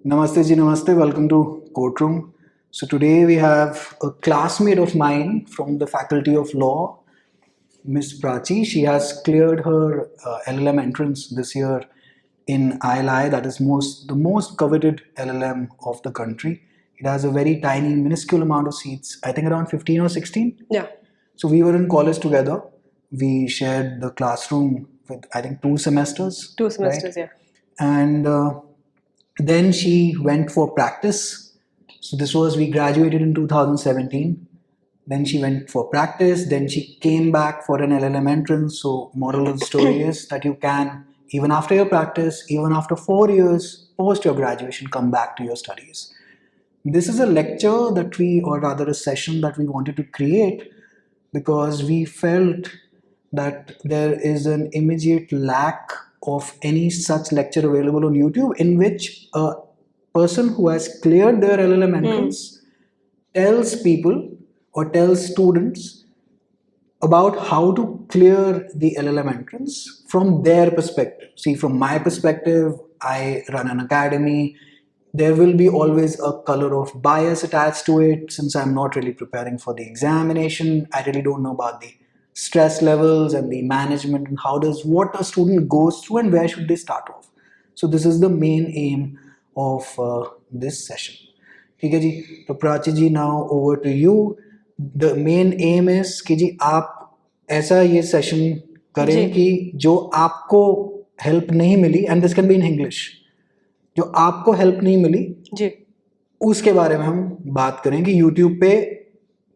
Namaste ji, namaste. Welcome to Courtroom. So today we have a classmate of mine from the Faculty of Law, Miss Prachi. She has cleared her LLM entrance this year in ILI, that is the most coveted LLM of the country. It has a very tiny, minuscule amount of seats. I think around 15 or 16. Yeah. So we were in college together. We shared the classroom with I think 2 semesters. 2 semesters, right? yeah. And then she went for practice. So we graduated in 2017. Then she went for practice. Then she came back for an LLM entrance. So moral of the story is that you can, even after your practice, even after 4 years post your graduation, come back to your studies. This is a lecture that or rather a session that we wanted to create because we felt that there is an immediate lack of any such lecture available on YouTube in which a person who has cleared their LLM entrance tells people or tells students about how to clear the LLM entrance from their perspective. See, from my perspective, I run an academy. There will be always a color of bias attached to it since I'm not really preparing for the examination. I really don't know about the stress levels and the management and what a student goes through and where should they start off. So this is the main aim of this session. ठीक है जी, तो प्राची जी, now over to you. The main aim is कि जी आप ऐसा ये session करें कि जो आपको हेल्प नहीं मिली, and this can be in English, जो आपको हेल्प नहीं मिली जी, उसके बारे में हम बात करेंगे यूट्यूब पे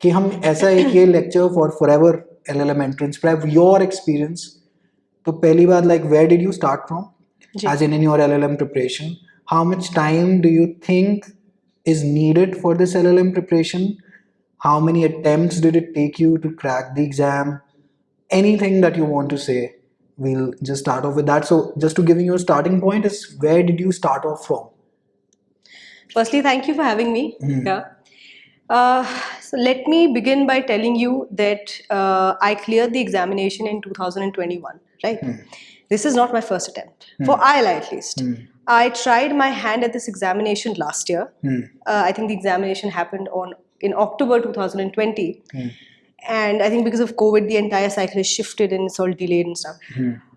कि हम ऐसा एक ये lecture for ever LLM entrance prep, your experience. तो पहली बात, like where did you start from as in your LLM preparation? How much time do you think is needed for this LLM preparation? How many attempts did it take you to crack the exam? Anything that you want to say, we'll just start off with that. So just to giving you a starting point is, where did you start off from? Firstly, thank you for having me. Yeah. So let me begin by telling you that I cleared the examination in 2021, right? This is not my first attempt, for ILI at least. I tried my hand at this examination last year. I think the examination happened in October 2020. And I think because of COVID, the entire cycle is shifted and it's all delayed and stuff.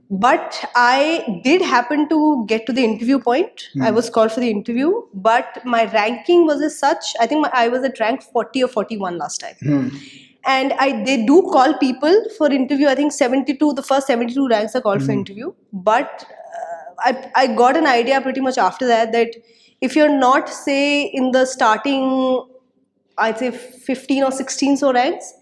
But I did happen to get to the interview point. I was called for the interview, but my ranking was as such. I think I was at rank 40 or 41 last time. And they do call people for interview. I think 72, the first 72 ranks are called for interview. But I got an idea pretty much after that if you're not, say, in the starting, I'd say 15 or 16 so ranks,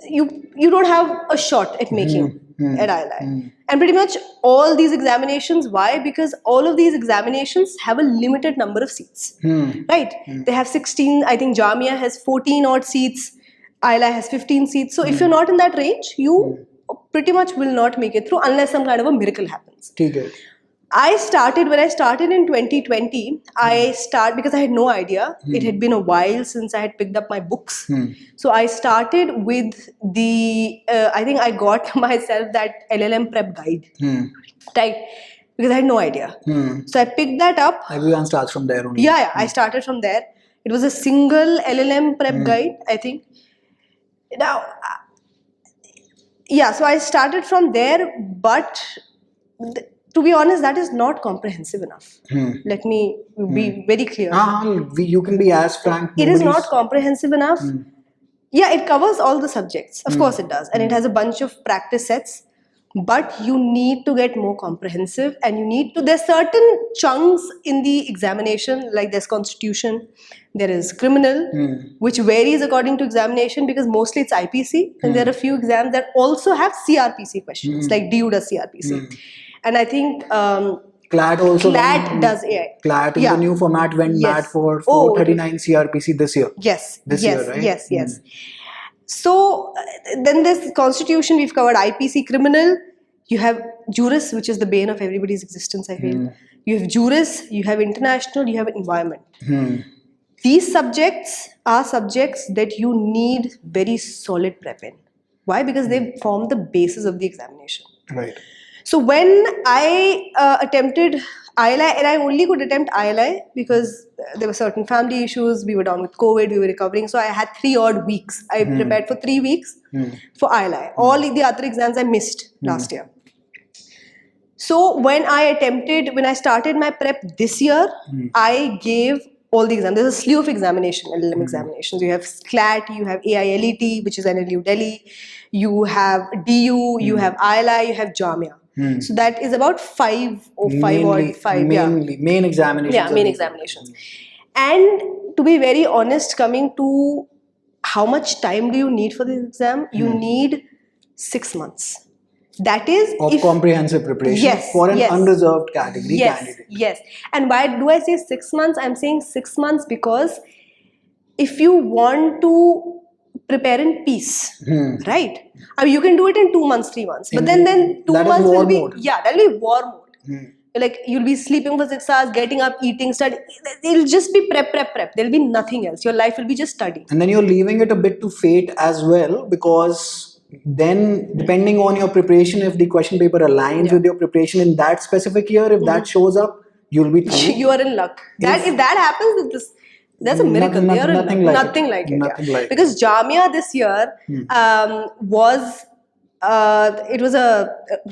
you don't have a shot at making at ILI. And pretty much all these examinations, why? Because all of these examinations have a limited number of seats, right? They have 16, I think Jamia has 14 odd seats, ILI has 15 seats. So if you're not in that range, you pretty much will not make it through unless some kind of a miracle happens. Okay. When I started in 2020, because I had no idea. It had been a while since I had picked up my books. So I started with I think I got myself that LLM prep guide, right? Because I had no idea. So I picked that up. Everyone starts from there only. Yeah, I started from there. It was a single LLM prep guide, I think. Now, so I started from there, but to be honest, that is not comprehensive enough. Let me be very clear. You can be as frank. It is not comprehensive enough. Yeah, it covers all the subjects. Of course it does. And it has a bunch of practice sets. But you need to get more comprehensive, and there's certain chunks in the examination, like there's constitution, there is criminal, which varies according to examination because mostly it's IPC, and there are a few exams that also have CRPC questions, like DU does CRPC. And I think CLAT also. CLAT does AI. CLAT is the new format, went mad for 439 CRPC this year. Yes. This year, right? Yes. So then there's constitution, we've covered IPC, criminal, you have juris, which is the bane of everybody's existence, I feel. You have juris, you have international, you have environment. These subjects are subjects that you need very solid prep in. Why? Because they form the basis of the examination. Right. So when I attempted ILI, and I only could attempt ILI because there were certain family issues. We were down with COVID. We were recovering. So I had 3 odd weeks. I prepared for 3 weeks for ILI. All the other exams I missed last year. So when I started my prep this year, I gave all the exams. There's a slew of LLM examinations. You have SCLAT, you have AILET, which is NLU Delhi, you have DU, you have ILI, you have Jamia. So that is about five. Main examinations. Yeah, main examinations. And to be very honest, coming to how much time do you need for this exam? You need 6 months. That is of comprehensive preparation for an unreserved category candidate. Yes. And why do I say 6 months? I'm saying 6 months because if you want to prepare in peace, right? I mean, you can do it in 2 months, 3 months. But then 2 months will be that'll be war mode. Like you'll be sleeping for 6 hours, getting up, eating, studying. It'll just be prep. There'll be nothing else. Your life will be just studying. And then you're leaving it a bit to fate as well, because then depending on your preparation, if the question paper aligns with your preparation in that specific year, if that shows up, you'll be through. You are in luck. If that happens, that's a miracle. Nothing like it. Because Jamia this year was it was a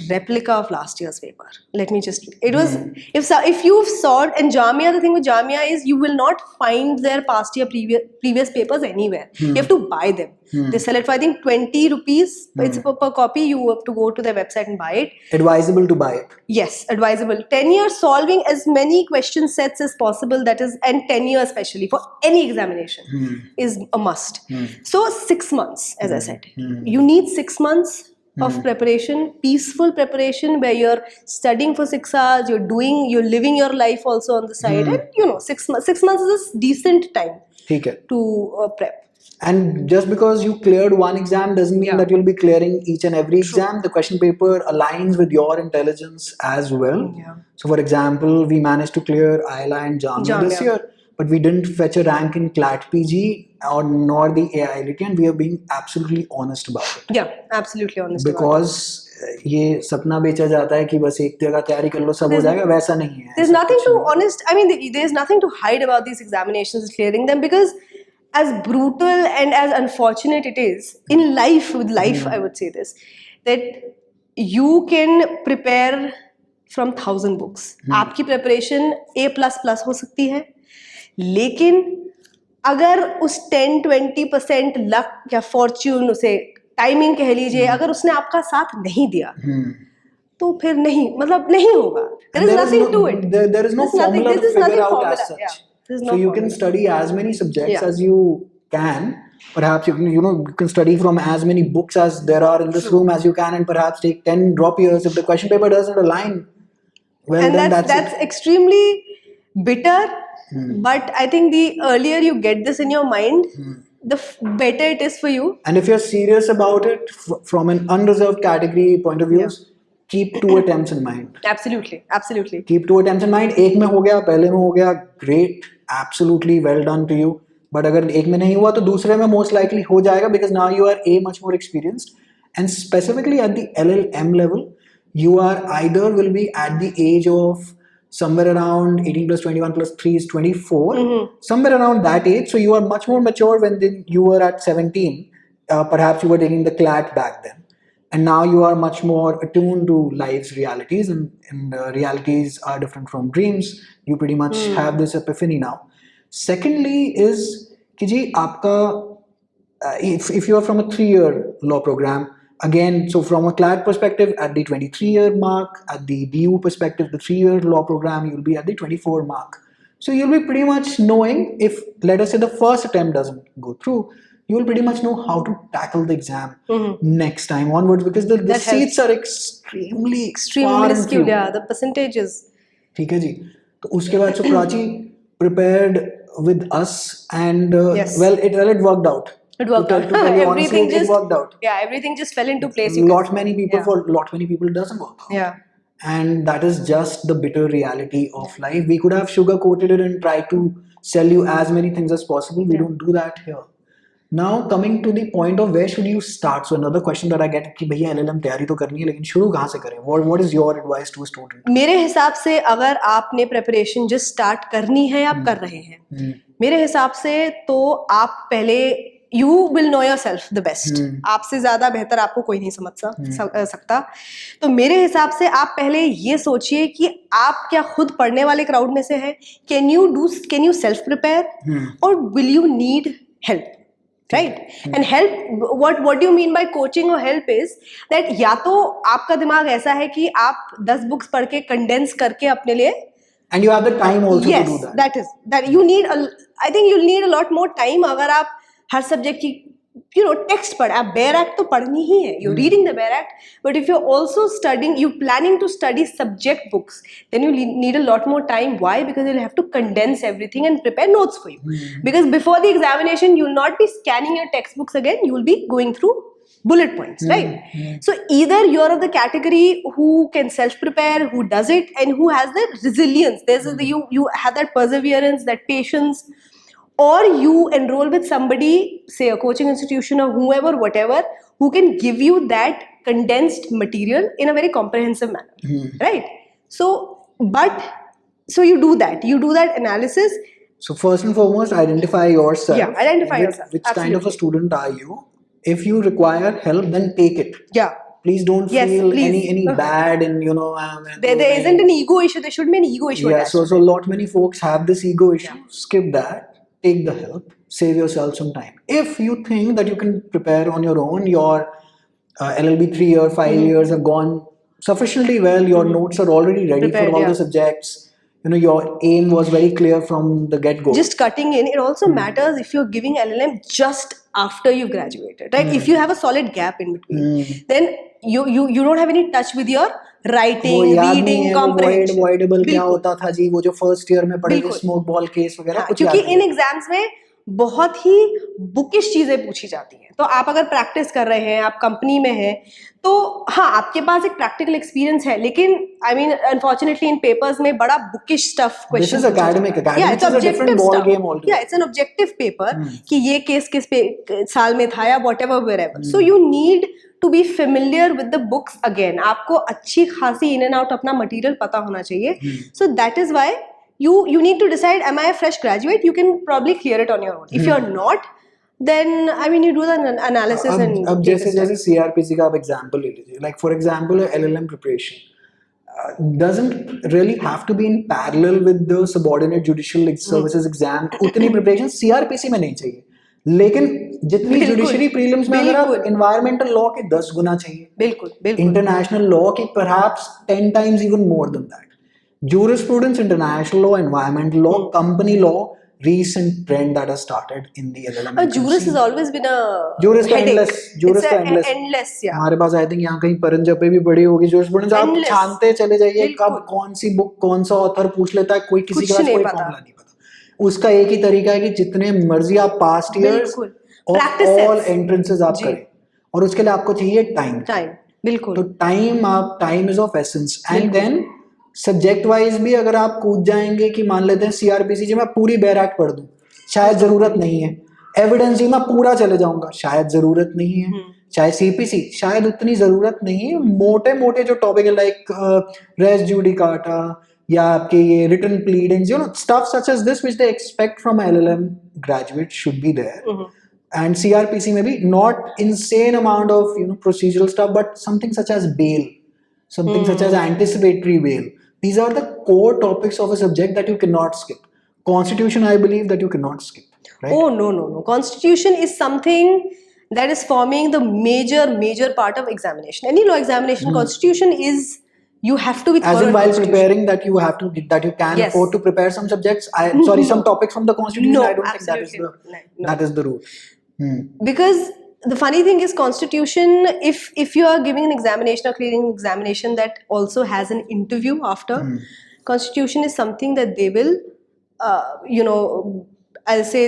replica of last year's paper. Let me just. It was if you've sought, and Jamia, the thing with Jamia is you will not find their past year previous papers anywhere. You have to buy them. They sell it for I think 20 rupees. It's per copy. You have to go to their website and buy it. Advisable to buy it. Yes, advisable. 10 years solving as many question sets as possible. That is, and 10 years especially for any examination is a must. So 6 months, as I said, you need 6 months of preparation, peaceful preparation, where you're studying for 6 hours, you're living your life also on the side, and 6 months. 6 months is a decent time to prep. And just because you cleared one exam doesn't mean that you'll be clearing each and every exam. The question paper aligns with your intelligence as well. So for example, we managed to clear ILI and Jamia this year, but we didn't fetch a rank in CLAT PG or nor the AILT, and we are being absolutely honest about it. Yeah, absolutely honest because ये सपना बेचा जाता है कि बस एक जगह तैयारी कर लो सब हो जाएगा, वैसा नहीं है. There's nothing there's nothing to hide about these examinations, clearing them, because as brutal and as unfortunate it is in life, I would say this, that you can prepare from 1000 books. आपकी preparation A++ हो सकती है, लेकिन अगर उस 10-20% luck या fortune, उसे timing कह लीजिए, अगर उसने आपका साथ नहीं दिया तो फिर नहीं होगा. There is nothing to it. There is no formula to figure out as such. So you can study as many subjects as you can. Perhaps you can study from as many books as there are in this room as you can, and perhaps take 10 drop years if the question paper doesn't align. Well, and then that's extremely bitter. But I think the earlier you get this in your mind, the better it is for you. And if you're serious about it from an unreserved category point of view, keep 2 attempts in mind. Absolutely. Keep 2 attempts in mind. एक में हो गया, पहले में हो गया, great, absolutely well done to you. But अगर एक में नहीं हुआ तो दूसरे में most likely हो जाएगा, because now you are much more experienced. And specifically at the LLM level, you are either will be at the age of somewhere around 18 plus 21 plus 3 is 24, somewhere around that age. So you are much more mature when you were at 17. Perhaps you were taking the CLAT back then. And now you are much more attuned to life's realities, and realities are different from dreams. You pretty much have this epiphany now. Secondly is, Kiji, if you are from a 3-year law program, again, so from a CLAT perspective, at the 23-year mark, at the DU perspective, the 3-year law program, you'll be at the 24 mark. So you'll be pretty much knowing, if let us say the first attempt doesn't go through, you will pretty much know how to tackle the exam next time onwards, because the seats are extremely minuscule. Yeah, the percentages. ठीक है जी. तो उसके बाद so Prachi prepared with us, and well, it worked out. It worked out. Everything just worked out. Yeah, everything just fell into place. For many people, it doesn't work out. Yeah. And that is just the bitter reality of life. We could have sugar coated it and tried to sell you as many things as possible. We don't do that here. Now coming to the point of where should you start? So another question that I get कि भैया LLM तैयारी तो करनी है लेकिन शुरू कहाँ से करें? What is your advice to a student? मेरे हिसाब से अगर आपने प्रेपरेशन जस्ट स्टार्ट करनी है, आप कर रहे हैं, मेरे हिसाब से तो आप पहले you will know your self the best. आपसे ज्यादा बेहतर आपको कोई नहीं समझ सकता. तो मेरे हिसाब से आप पहले ये सोचिए कि आप क्या खुद पढ़ने वाले क्राउड में से हैं. कैन यू सेल्फ प्रिपेयर और will you need help? Right? And help, what do you mean by coaching or help is that या तो आपका दिमाग ऐसा है कि आप 10 बुक्स पढ़ के कंडेंस करके अपने लिए, and you have the time also yes, to do that. that you need I think you'll need a lot more time. अगर आप हर सब्जेक्ट की टेक्स्ट पढ़, आप बेयर एक्ट तो पढ़नी ही है, you're reading the bare act, but if you're also studying, you planning to study subject books, then you need a lot more time. Why? Because you'll have to condense everything and prepare notes for you. Because before the examination, you'll not be scanning your textbooks again, you'll be going through bullet points, right? So either you're of the category who can self-prepare, who does it, and who has the resilience. You have that perseverance, that patience, or you enroll with somebody, say a coaching institution or whoever, whatever, who can give you that condensed material in a very comprehensive manner, right? So you do that analysis. So first and foremost, identify yourself. Yeah, identify yourself. Which kind of a Absolutely. student are you? If you require help, then take it. Yeah. Please don't Yes, feel please. any bad and There isn't an ego issue. There should be an ego issue. Yeah, attached. so a lot many folks have this ego issue. Skip that. Take the help. Save yourself some time. If you think that you can prepare on your own, your LLB 3 or 5 years have gone sufficiently well. Your notes are already ready Prepared, for all the subjects. Your aim was very clear from the get-go. Just cutting in, it also matters if you're giving LLM just after you've graduated, right? If you have a solid gap in between, then you don't have any touch with your writing, वो याद नहीं reading, है वो comprehension. voidable क्या बिल्कुल. होता था जी, वो जो फर्स्ट ईयर में पढ़े थे बिल्कुल. स्मोक बॉल केस वगैरह हाँ, कुछ क्योंकि याद नहीं इन है. एग्जाम्स में बहुत ही बुकिश चीजें पूछी जाती हैं. तो आप अगर प्रैक्टिस कर रहे हैं, आप कंपनी में हैं, तो हाँ आपके पास एक प्रैक्टिकल एक्सपीरियंस है, लेकिन I mean unfortunately in papers में बड़ा bookish stuff question. This is academic. Academic is a different ball game altogether. Yeah, it's an objective paper कि ये केस किस साल में था या whatever wherever. So you need to be familiar with the books again. आपको अच्छी खासी in and out अपना मटेरियल पता होना चाहिए. So that is why you need to decide, am I a fresh graduate? You can probably clear it on your own. If you're not, then I mean you do the analysis and अब take a step. जैसे CRPC का आप example ले लीजिए, like for example LLM preparation doesn't really have to be in parallel with the subordinate judicial services exam. उतनी preparation CRPC में नहीं चाहिए, लेकिन जितनी बिल्कुल. जुडिशरी प्रीलिम्स में अगर आप बिल्कुल. एनवायरमेंटल लॉ के 10 गुना चाहिए, बिल्कुल बिल्कुल. इंटरनेशनल लॉ के perhaps 10 times even more than that. Jurisprudence, international law, environmental law, company law, recent trend that has started in the LLM. Jurist has always been a Jurist headache. endless. Jurist It's endless. endless, yeah. हमारे पास I think यहाँ कहीं परंजपे भी बड़ी होगी jurisprudence. आप Endless. छानते चले जाइए बिल्कुल. कब कौन सी बुक कौन सा ऑथर पूछ लेता है, कोई किसी कुछ के पास नहीं कोई पता. फॉर्मूला नहीं पता. उसका एक ही तरीका है कि जितने मर्जी आप पास्ट ईयर्स बिल्कुल. Of Practice all sets. Entrances आप जी. करें, और उसके लिए आपको चाहिए टाइम. बिल्कुल. तो time is of essence. And then subject wise भी अगर आप कूद जाएंगे कि मान लेते हैं CRPC जी मैं पूरी बेयर एक्ट पढ़ दूं, शायद जरूरत नहीं है. एविडेंस जी मैं पूरा चले जाऊंगा, शायद जरूरत नहीं है. चाहे CPC शायद उतनी जरूरत नहीं है. मोटे मोटे जो टॉपिक है लाइक रेस जुडिकाटा या आपके ये written pleadings, stuff such as this which they expect from LLM graduate should be there. And CRPC may be not insane amount of procedural stuff, but something such as bail, something such as anticipatory bail. These are the core topics of a subject that you cannot skip. Constitution, I believe that you cannot skip. Right? Oh no. Constitution is something that is forming the major part of examination. Any law examination, Constitution is, you have to be As thorough in while Constitution. preparing that you can Yes. afford to prepare some subjects. Some topics from the Constitution. No, I don't think absolutely not. No. that is the rule. Because the funny thing is Constitution, if you are giving an examination or clearing an examination that also has an interview after, Constitution is something that they will I'll say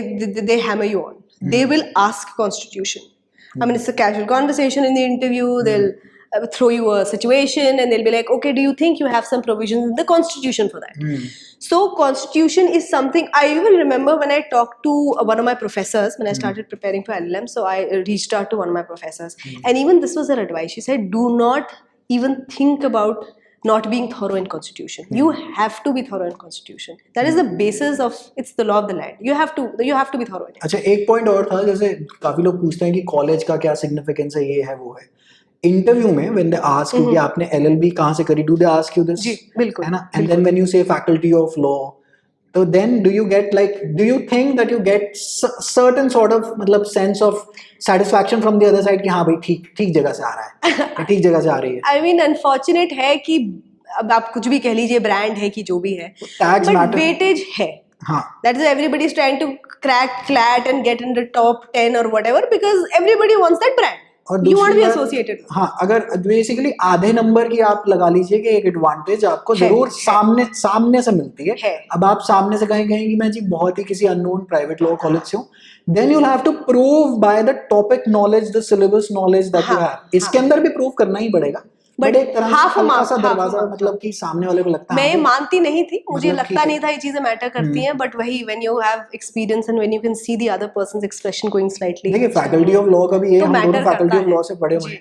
they hammer you on. They will ask Constitution. I mean, it's a casual conversation in the interview. They'll throw you a situation and they'll be like, okay, do you think you have some provisions in the constitution for that? So constitution is something I even remember when I talked to one of my professors when I started preparing for LLM. So I reached out to one of my professors, and even this was her advice. She said, do not even think about not being thorough in constitution. You have to be thorough in constitution. That is the basis of, it's the law of the land. You have to be thorough in it. अच्छा, एक point और था, जैसे काफी लोग पूछते हैं कि कॉलेज का क्या सिग्निफिकेंस है, ये है वो है। इंटरव्यू में व्हेन दे आस्क यू कि आपने एलएलबी कहाँ से करी, do they ask you this? जी, बिल्कुल, है ना? And then when you say faculty of law, तो then do you get like, do you think that you get certain sort of मतलब sense of satisfaction from the other side कि हाँ भाई ठीक जगह से आ रहा है, ठीक जगह से आ रही है? आई मीन अनफॉर्चुनेट है कि अब आप कुछ भी कह लीजिए, ब्रांड है कि जो भी है, बट वेटेज है. हाँ, that is everybody is trying to crack CLAT and get in the top 10 or whatever because everybody wants that brand. You want to be associated. हाँ, अगर बेसिकली आधे नंबर की आप लगा लीजिए कि एक एडवांटेज आपको जरूर सामने से मिलती है. अब आप सामने से कहें कि मैं जी बहुत ही किसी अननोन प्राइवेट लॉ कॉलेज से हूँ, then you'll have to prove by the topic knowledge, the syllabus knowledge that you have. इसके अंदर भी प्रूव करना ही पड़ेगा. बट एक तरह से हल्का सा दरवाजा, मतलब कि सामने वाले को लगता है. मैं मानती नहीं थी, मुझे लगता नहीं था ये चीजें मैटर करती हैं, बट वही when you have experience and when you can see the other person's expression going slightly. देखिए फैकल्टी ऑफ लॉ का भी ये, हम दोनों फैकल्टी ऑफ लॉ से पढ़े हुए हैं.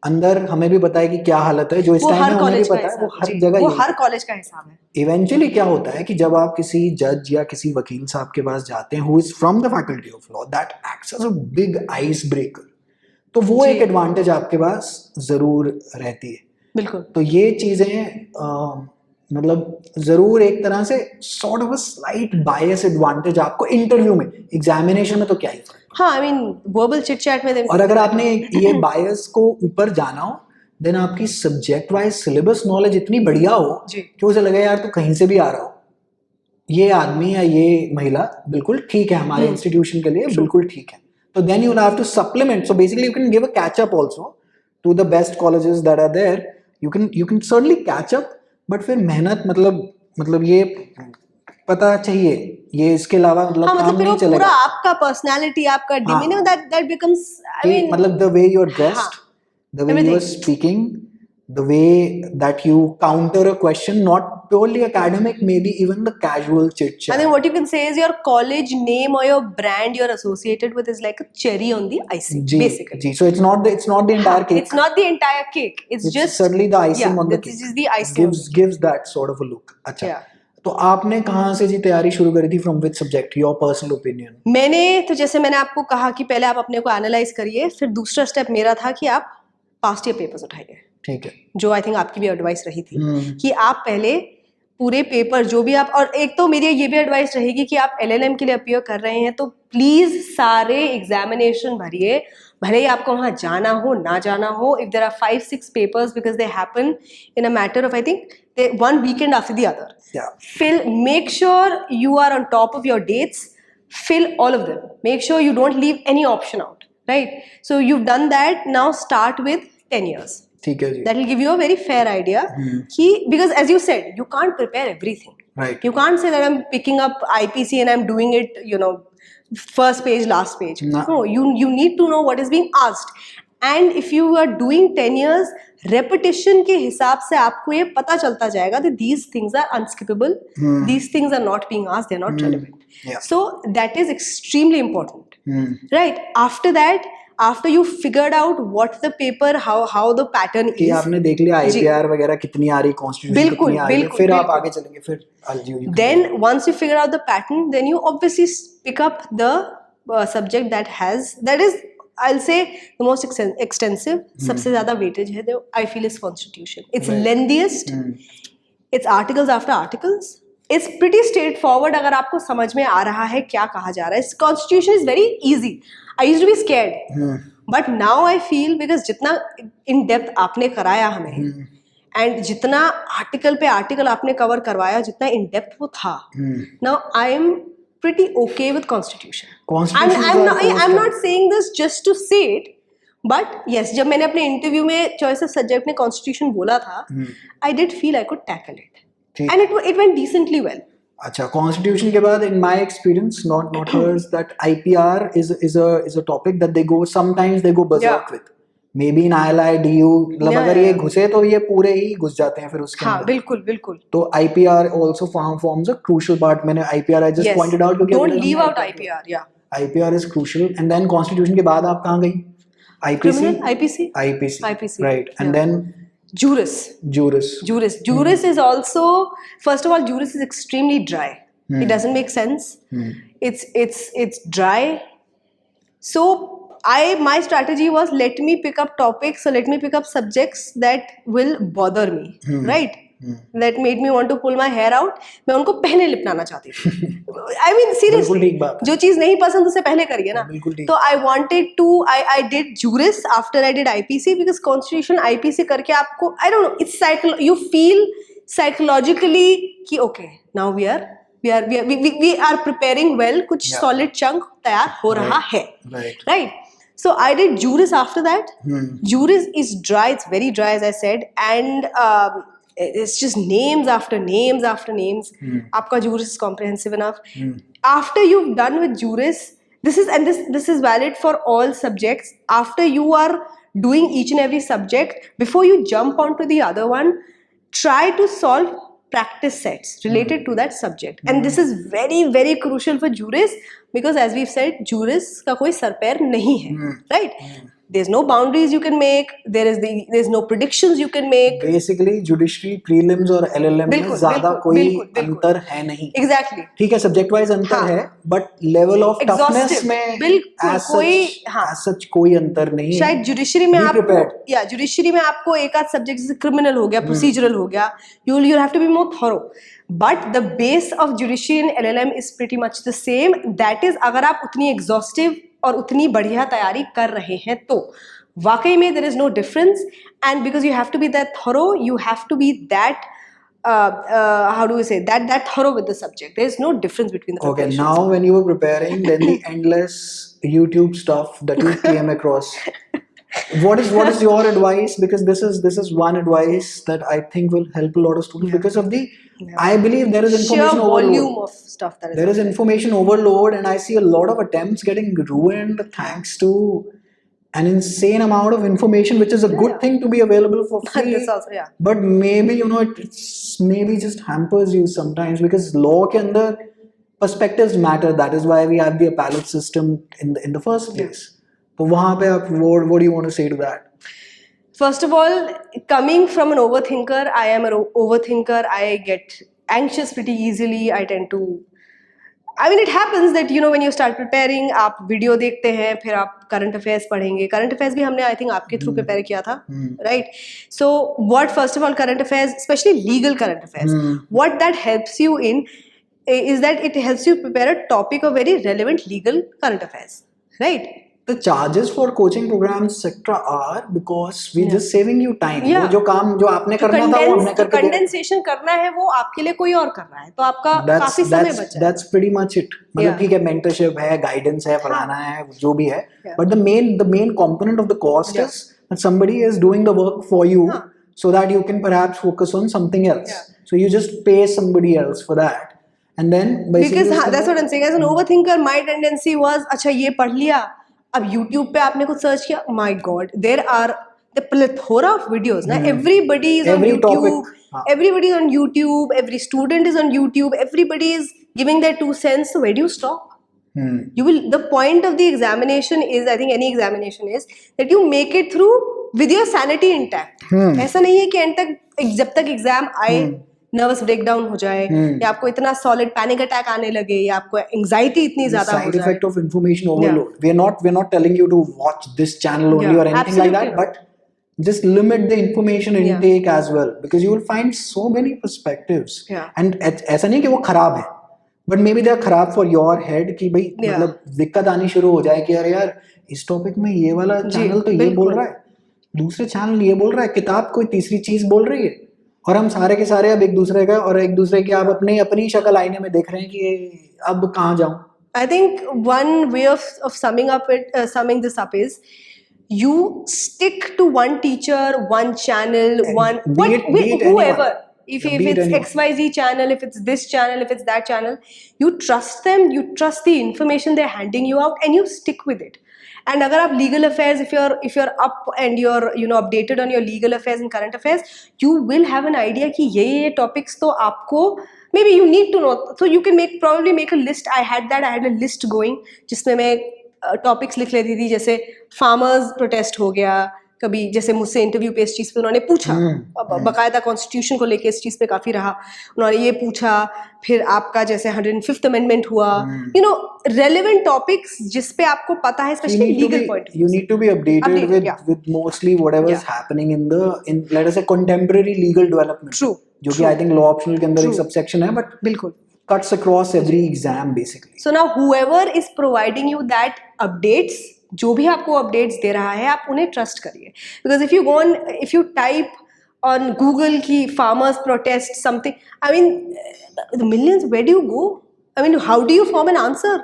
अंदर हमें भी पता है कि क्या हालत है, जो इस टाइम में हमें भी पता है, वो हर जगह, वो हर कॉलेज का हिसाब है. इवेंचुअली क्या होता है कि जब आप किसी जज या किसी वकील साहब के पास जाते हैं who is from the faculty of law, that acts as a big ice breaker. तो वो एक एडवांटेज आपके पास जरूर रहती है. बिल्कुल. तो ये चीजें मतलब जरूर एक तरह से sort of a slight bias advantage आपको इंटरव्यू में, एग्जामिनेशन में तो क्या ही. हाँ, I mean verbal chit chat में. और अगर आपने ये बायस को ऊपर जाना हो, देन आपकी सब्जेक्ट वाइज सिलेबस नॉलेज इतनी बढ़िया हो कि उसे लगे यार तो कहीं से भी आ रहा हो, ये आदमी या ये महिला बिल्कुल ठीक है हमारे इंस्टीट्यूशन के लिए, बिल्कुल ठीक है. तो then you will have to supplement. So basically you can give a catch up also to the best colleges that are there. You can certainly catch up, but फिर मेहनत मतलब ये पता चाहिए, ये इसके अलावा मतलब काम नहीं चलेगा. पूरा आपका पर्सनालिटी, आपका demeanour, that becomes, I mean मतलब the way you are dressed, the way you are speaking, the way that you counter a question, not purely academic, maybe even the casual chit chat. I think what you can say is your college name or your brand you're associated with is like a cherry on the icing, basically. So it's not the entire cake. It's not the entire cake. It's just certainly the icing on the cake. This is the icing. Gives that sort of a look. अच्छा. तो आपने कहाँ से जी तैयारी शुरू करी थी, from which subject, your personal opinion? मैंने तो जैसे मैंने आपको कहा कि पहले आप अपने को एनालाइज करिए, फिर दूसरा स्टेप मेरा था कि आप पास्ट ईयर पेपर्स उठाइए. ठीक है. जो आई थिंक आपकी भी एडवाइस रही थी कि आप पहले पूरे पेपर जो भी आप, और एक तो मेरी ये भी एडवाइस रहेगी कि आप एलएलएम के लिए अपीयर कर रहे हैं तो प्लीज सारे एग्जामिनेशन भरिए, भले ही आपको वहाँ जाना हो ना जाना हो. If there are 5-6 papers because they happen in a matter of I think 1 weekend after the other. Make sure you are on top of your dates. Fill all of them. Make sure you don't leave any option out. Right? So you've done that. Now start with 10 years. ठीक है जी. That will give you a very fair idea. Because as you said, you can't prepare everything. Right. You can't say that I'm picking up IPC and I'm doing it, first page, last page. No, you need to know what is being asked. And if you are doing 10 years, repetition के हिसाब से आपको ये पता चलता जाएगा that these things are unskippable. These things are not being asked. They're not relevant. Yeah. So that is extremely important. Right. After that, after you figured out what the paper, how the pattern is. आपने देख लिया IPR वगैरह कितनी आ रही, constitution कितनी आ रही, फिर आप आगे चलेंगे, फिर then once you figure out the pattern, then you obviously pick up the subject that is I'll say the most extensive, सबसे ज़्यादा weightage है, I feel is constitution. It's lengthiest. It's articles after articles. It's pretty straightforward अगर आपको समझ में आ रहा है क्या कहा जा रहा है. Constitution is very easy. I used to be scared. But now I feel because जितना in depth आपने कराया हमें and जितना article पे article आपने cover करवाया, जितना in depth वो था. Now I am pretty okay with constitution. I'm not saying this just to say it, but yes, जब मैंने अपने इंटरव्यू में choice of subject में constitution बोला था, I did feel I could tackle it, and it went decently well. अच्छा, constitution के बाद in my experience, not hers, that IPR is a topic that they go berserk with. May be in ILI DU, मतलब Yeah, अगर ये yeah. घुसे तो ये पूरे ही घुस जाते हैं फिर उसके हाँ अंदर. बिल्कुल बिल्कुल. तो IPR also forms a crucial part. मैंने IPR I just Yes. pointed out क्योंकि Don't अभी तक leave हमने out IPR किया. IPR. Yeah. IPR is crucial. And then Constitution के बाद आप कहाँ गई? IPC? Criminal IPC. IPC. IPC. Right. And Yeah. then Juris. Juris. Juris is also, first of all, Juris is extremely dry. It doesn't make sense. It's dry. So my strategy was, let me pick up topics, so let me pick up subjects that will bother me, right? That made me want to pull my hair out. मैं उनको पहले लिपटाना चाहती थी. I mean बिल्कुल seriously, ठीक बात है. जो चीज नहीं पसंद उसे पहले करिए ना. बिल्कुल ठीक. तो I wanted to, I did Juris after I did IPC, because Constitution IPC करके आपको, I don't know, it's you feel psychologically कि okay, now we are preparing well, कुछ Yeah. solid chunk तैयार हो रहा है. Right. So I did Juris after that. Juris is dry, it's very dry as I said, and it's just names after names after names. Aapka Juris is comprehensive enough. After you've done with Juris, this is valid for all subjects. After you are doing each and every subject, before you jump onto the other one, try to solve practice sets related to that subject. And this is very very crucial for Juris, because as we've said, Juris का कोई sir पैर नहीं है, right? There's no boundaries you can make. There's no predictions you can make. Basically judiciary prelims और LLM में ज़्यादा कोई अंतर है नहीं. Exactly. ठीक है, subject wise अंतर है, but level of toughness में as such कोई अंतर नहीं है. शायद जुडिशरी में आपको, जुडिशरी में आपको एक आध सब्जेक्ट जैसे क्रिमिनल हो गया, प्रोसीजरल हो गया, you'll have to be more thorough. But the base of judiciary in LLM is pretty much the same. That is, अगर आप उतनी exhaustive और उतनी बढ़िया तैयारी कर रहे हैं तो वाकई में there is no difference. And because you have to be that thorough, you have to be that how do we say that thorough with the subject. There is no difference between the preparations. Okay, now when you were preparing, then the endless YouTube stuff that you came across, what is your advice? Because this is one advice that I think will help a lot of students, because of the I believe there is information sheer overload. Volume of stuff that is there is information overload, and I see a lot of attempts getting ruined thanks to an insane amount of information, which is a good thing to be available for free. This also, But maybe it's maybe just hampers you sometimes, because law के अंदर perspectives matter. That is why we have the appellate system in the first place. तो वहाँ पे आप what do you want to say to that? First of all, coming from an overthinker, I am an overthinker. I get anxious pretty easily. I tend to, I mean, it happens that when you start preparing, आप video देखते हैं, फिर आप current affairs पढ़ेंगे. Current affairs भी हमने I think आपके through prepare किया था, right? So what, first of all, current affairs, especially legal current affairs, what that helps you in is that it helps you prepare a topic of very relevant legal current affairs, right? The charges for coaching programs etc. are because we're just saving you time. वो जो काम जो आपने करना था वो हमने करके दिया. Condensation करना है वो आपके लिए कोई और कर रहा है, तो आपका काफी समय बचा है. That's pretty much it. मतलब ठीक है, mentorship है, guidance है, फलाना है, जो भी है. But the main component of the cost is that somebody is doing the work for you, so that you can perhaps focus on something else. So you just pay somebody else for that. And then because that's what I'm saying. As an overthinker, my tendency was, अच्छा ये पढ़ लिया, अब YouTube पे आपने कुछ search किया, my God, there are the plethora of videos. ना everybody is on YouTube. Everybody is on YouTube. Every student is on YouTube. Everybody is giving their 2 cents. So where do you stop? You will. The point of the examination is, I think any examination is that you make it through with your sanity intact. ऐसा नहीं है कि end तक जब तक exam आए nervous breakdown हो जाए, या आपको इतना सॉलिड पैनिक अटैक आने लगे, या आपको एंजाइटी इतनी ज्यादा हो जाए. Side effect of information overload. We're not telling you to watch this channel only or anything like that, but just limit the information intake as well, because you will find so many perspectives. And ऐसा नहीं कि वो खराब है, but maybe they are खराब for your head कि भाई मतलब दिक्कत आनी शुरू हो जाए कि यार इस टॉपिक में ये वाला चैनल तो ये बोल रहा है, दूसरे चैनल ये बोल रहा है, किताब कोई तीसरी चीज बोल रही है, और हम सारे के सारे अब एक दूसरे का और एक दूसरे की आप अपनी शक्ल आईने में देख रहे हैं कि अब कहाँ जाऊं. I think one way of summing this up is you stick to one teacher, one channel, whoever. If it's XYZ channel, if it's this channel, if it's that channel, you trust them, you trust the information they're handing you out, and you stick with it. And अगर आप legal affairs, if you're up and you're updated on your legal affairs and current affairs, you will have an idea कि ये topics तो आपको maybe you need to know. So you can probably make a list. I had a list going जिसमें मैं topics लिख लेती थी, जैसे farmers protest हो गया, कभी जैसे मुझसे इंटरव्यू पे इस चीज़ पे उन्होंने पूछा, बकायदा कॉन्स्टिट्यूशन को लेके इस चीज़ पे काफ़ी रहा, उन्होंने ये पूछा, फिर आपका जैसे 105th अमेंडमेंट हुआ, रेलेवेंट टॉपिक्स जिस पे आपको पता है, specially legal point of view. You need to be updated with mostly whatever is happening in let us say contemporary legal development. True. जो कि I think law optional के अंदर एक subsection है, but बिल्कुल cuts across every exam basically. So now whoever is providing you that updates, जो भी आपको अपडेट्स दे रहा है, आप उन्हें ट्रस्ट करिए. Because if you type on Google की farmers protest something, I mean millions, where do you go? I mean how do you form an answer?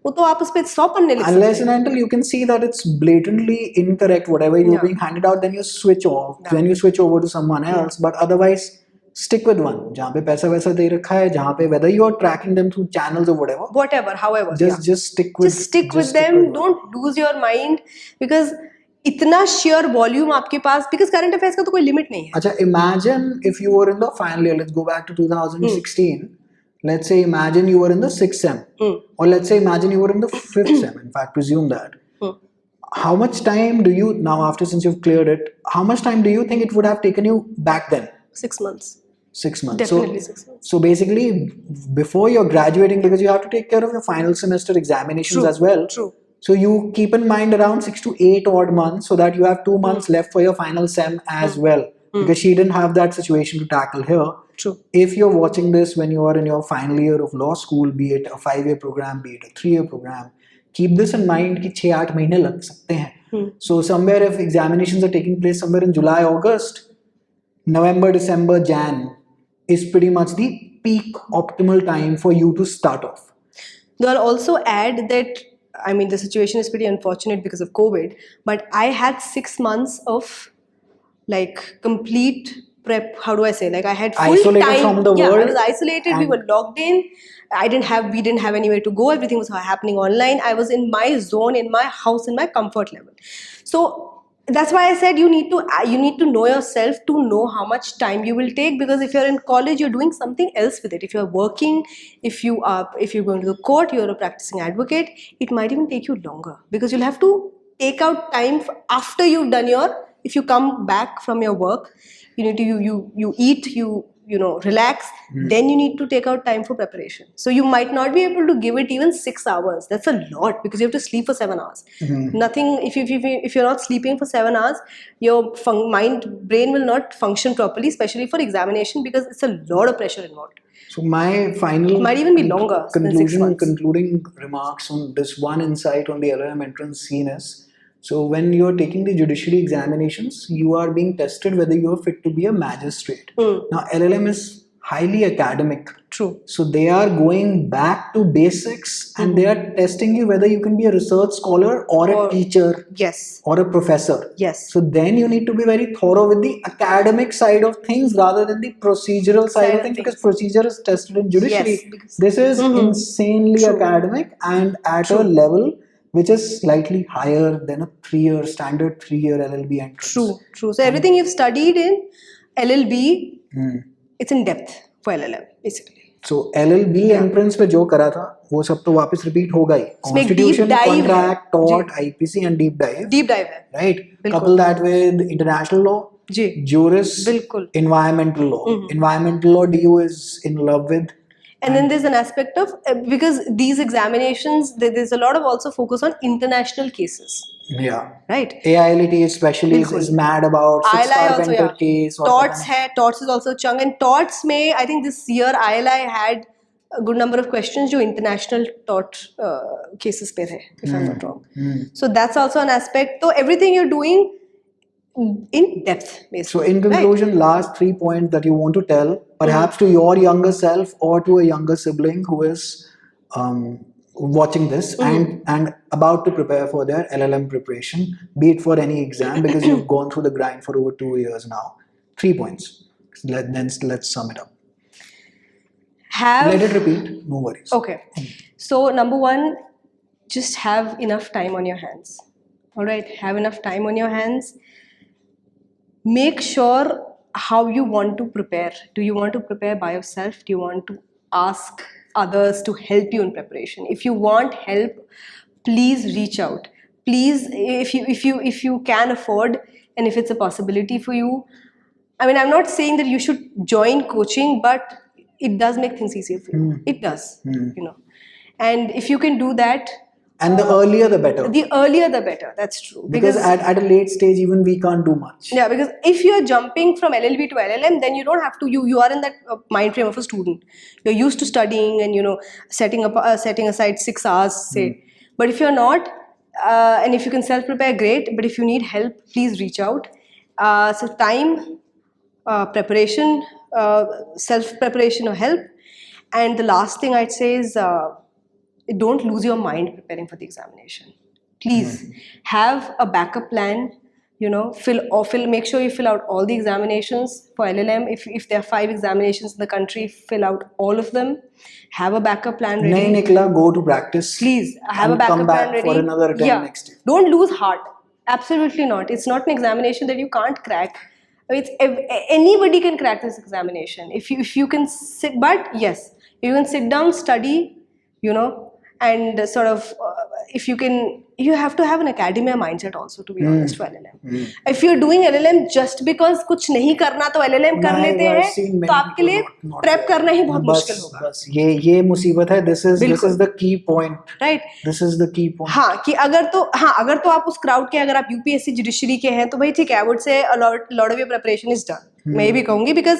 वो तो आप उस पे 100 पन्ने लिख सकते हैं. Unless and until you can see that it's blatantly incorrect whatever you're being handed out, then you switch off, then you switch over to someone else. But otherwise stick with one जहाँ पे पैसा वैसा दे रखा है, जहाँ पे whether you are tracking them through channels or whatever, however, just stick with them. Don't lose your mind, because इतना sheer volume आपके पास, because current affairs का तो कोई limit नहीं है. अच्छा, imagine if you were in the final year. Let's go back to 2016. Let's say imagine you were in the 6th sem, or let's say imagine you were in the 5th sem. In fact, presume that. How much time do you now, after since you've cleared it, how much time do you think it would have taken you back then? 6 months. 6 months. Definitely 6 months. So basically, before you're graduating, because you have to take care of your final semester examinations as well. True. So you keep in mind around 6 to 8 odd months, so that you have 2 months left for your final sem as well. Because she didn't have that situation to tackle here. True. If you're watching this when you are in your final year of law school, be it a 5-year program, be it a 3-year program, keep this in mind कि 6-8 महीने लग सकते हैं. So somewhere if examinations are taking place somewhere in July, August, November, December, Jan is pretty much the peak optimal time for you to start off. Though I'll also add that, I mean, the situation is pretty unfortunate because of COVID, but I had 6 months of like complete prep. How do I say? Like I had full isolated time. from the yeah, world. I was isolated. We were locked in. We didn't have anywhere to go. Everything was happening online. I was in my zone, in my house, in my comfort level. So that's why I said you need to know yourself to know how much time you will take, because if you're in college, you're doing something else with it. If you're working, if you're going to the court, you're a practicing advocate, it might even take you longer, because you'll have to take out time after you've done if you come back from your work, you need to you eat, you know, relax, then you need to take out time for preparation. So you might not be able to give it even 6 hours. That's a lot, because you have to sleep for 7 hours. Nothing, if you're not sleeping for 7 hours, your brain will not function properly, especially for examination, because it's a lot of pressure involved. So my final Might even be longer than 6 months. concluding remarks on this one insight on the LLM entrance scene is, so when you're taking the judiciary examinations, you are being tested whether you're fit to be a magistrate. Now LLM is highly academic. True. So they are going back to basics, and they are testing you whether you can be a research scholar or a teacher. Yes. Or a professor. Yes. So then you need to be very thorough with the academic side of things rather than the procedural side of things, because procedure is tested in judiciary. Yes, this is insanely academic and at a level which is slightly higher than a standard 3-year LLB entrance. True. So everything you've studied in LLB, it's in depth for LLM, basically. So LLB entrance पे जो करा था वो सब तो वापस repeat होगा ही. Constitution, contract, tort, IPC and deep dive. Deep dive है. Right. Couple that with international law, juris, environmental law. Environmental law DU is in love with. And then there's an aspect of, because these examinations, there's a lot of also focus on international cases. Yeah. Right. AILT especially is mad about Six Carpenter case. Torts is also a chunk. And torts may, I think this year ILI had a good number of questions जो international tort cases पे थे, if I'm not wrong. So that's also an aspect. So everything you're doing in depth, basically. So in conclusion, last 3 points that you want to tell, perhaps to your younger self or to a younger sibling who is watching this and about to prepare for their LLM preparation, be it for any exam, because you've gone through the grind for over 2 years now. 3 points. Let's sum it up. Let it repeat, no worries. Okay. So number 1, just have enough time on your hands. all right, have enough time on your hands. Make sure how you want to prepare. Do you want to prepare by yourself? Do you want to ask others to help you in preparation? If you want help, please reach out. Please, if you can afford, and if it's a possibility for you, I mean, I'm not saying that you should join coaching, but it does make things easier for you. It does, you know. And if you can do that, And the earlier the better. the earlier the better. That's true. Because at a late stage, even we can't do much. Yeah, because if you're jumping from LLB to LLM, then you don't have to. You are in that mind frame of a student. You're used to studying and setting aside 6 hours, say. But if you're not, and if you can self prepare, great. But if you need help, please reach out. So time, preparation, self preparation or help, and the last thing I'd say is don't lose your mind preparing for the examination. Please have a backup plan. You know, make sure you fill out all the examinations for LLM. If there are 5 examinations in the country, fill out all of them. Have a backup plan ready. Nahi nikla, go to practice. Please have a and backup come back plan ready. for another attempt next year. Don't lose heart. Absolutely not. It's not an examination that you can't crack. Anybody can crack this examination if you can sit. But yes, you can sit down, study, you know, and sort of if you can. You have to have an academia mindset also, to be honest, for LLM. If you're doing LLM just because कुछ नहीं करना तो LLM कर लेते हैं, तो आपके लिए prep करना ही बहुत मुश्किल होगा. बस ये मुसीबत है. This is the key point. Right. This is the key point. हाँ कि अगर तो आप उस क्राउड के, अगर आप यूपीएससी जुडिशरी के हैं तो भाई ठीक है, I would say a lot of your preparation is done. मैं ये भी कहूँगी बिकॉज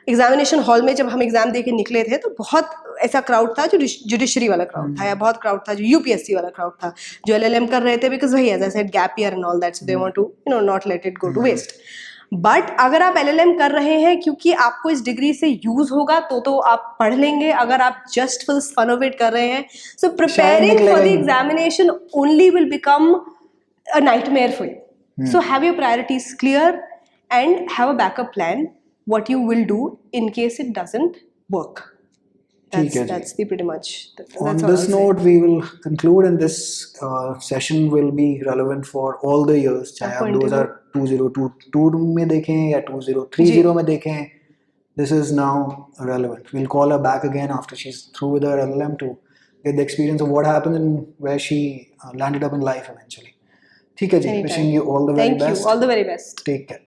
एग्जामिनेशन हॉल में जब हम एग्जाम दे के निकले थे तो बहुत ऐसा क्राउड था जो जुडिशरी वाला क्राउड था, या बहुत क्राउड था जो यूपीएससी वाला क्राउड था जो एलएलएम कर रहे थे, बिकॉज वही as I said gap year and all that, so they want to not let it go to waste. But अगर आप एलएलएम कर रहे हैं क्योंकि आपको इस डिग्री से यूज होगा तो आप पढ़ लेंगे. अगर आप just for fun of it कर रहे हैं, so preparing for the examination only will become a nightmare for you. So have your priorities clear and have a backup plan what you will do in case it doesn't work. That's the pretty much. On this note, we will conclude, and this session will be relevant for all the years. चाहे आप 2022 में देखें या 2030 में देखें, this is now relevant. We'll call her back again after she's through with her LLM to get the experience of what happened and where she landed up in life eventually. ठीक है जी. Wishing you all the very best. Thank you. All the very best. Take care.